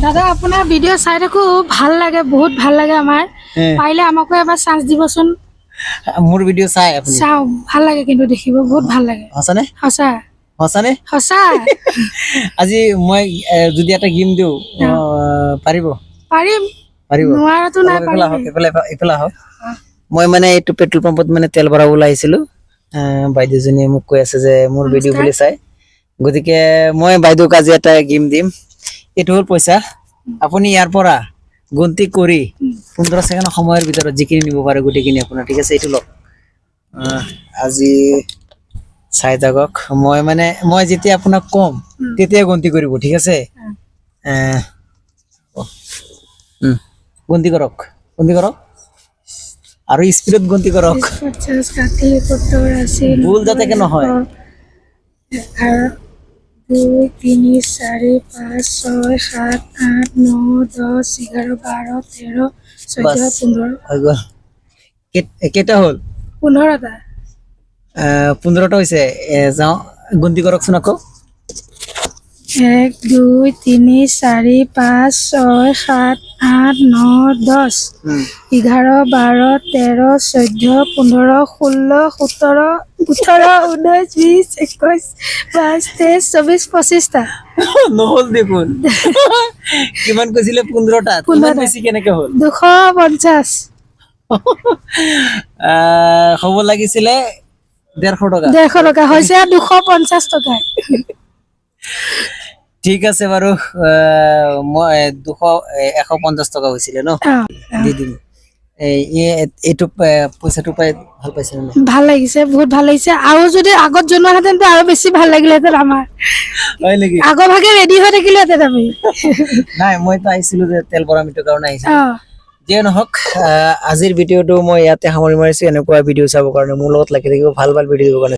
দাদা আপোনাৰ ভিডিঅ' চাই থাকো ভাল লাগে বহুত ভাল লাগে আমাৰ পাইলে আমাকো এবাৰ চান্স দিবচোন মোৰ ভিডিঅ' চাই আপুনি চাও ভাল লাগে কিন্তু দেখিব বহুত ভাল লাগে হসানে হসা হসানে হসা আজি মই যদি এটা গেম দিও পাৰিব পাৰিম পাৰিব নোৱাৰাটো নাই পাৰিম ইফালে আহক মই মানে এইটো পেট্ৰল পাম্পত মানে তেল ভৰাব ওলাইছিলো বাইদেউজনীয়ে মোক কৈ আছে যে মোৰ ভিডিঅ' বুলি চাই গতিকে মই বাইদেউক আজি এটা গেম দিম এইটো হ'ল পইচা আপুনি ইয়াৰ পৰা গন্তি কৰি 15 ছেকেণ্ড সময়ৰ ভিতৰত যিখিনি নিব পাৰে গোটেইখিনি আপোনাৰ ঠিক আছে এইটো লওক আজি চাই থাকক মই যেতিয়া আপোনাক কম তেতিয়া গন্তি কৰিব ঠিক আছে গন্তি কৰক আৰু স্পিডত গন্তি কৰক 50 60 70 80 ভুল যাতে কে নহয় 2 3 4 5 6 7 8 9 10 11 12 13 14 15 হৈ গ'ল কেইটা হ'ল 15টা 15টা হৈছে যাওঁ গন্তি কৰকচোন আকৌ 1 2 3 4 5 6 7 8 9 10 11 12 13 14 15 16 17 18 19 20 21 22 23 24 25টা নহ'ল দেখোন কিমান কৈছিলে 15টা কিমান বেছি কেনেকে হ'ল 250 হ'ব লাগিছিলে 150 টকা 150 টকা হৈছে 250 টকা ঠিক আছে বাৰু মই 150 টকা হৈছিলে ন দি দিম এইটো পইচাটো পাই ভাল পাইছে নে ভাল লাগিছে বহুত ভাল লাগিছে আৰু যদি আগত জনোৱাহেঁতেন তো আৰু বেছি ভাল লাগিলেহেঁতেন আমাৰ হয় নেকি আগৰ ভাগে ৰেডি হৈ থাকিলেহেঁতেন আমি নাই মই তো আহিছিলো যে তেল ভৰা মিটাৰ কাৰণে আহিছিলো যিয়ে নহওক আজিৰ ভিডিঅ'টো মই ইয়াতে সামৰি মাৰিছো এনেকুৱা ভিডিঅ' চাবৰ কাৰণে মোৰ লগত লাগি থাকিব ভাল ভিডিঅ' দিবৰ কাৰণে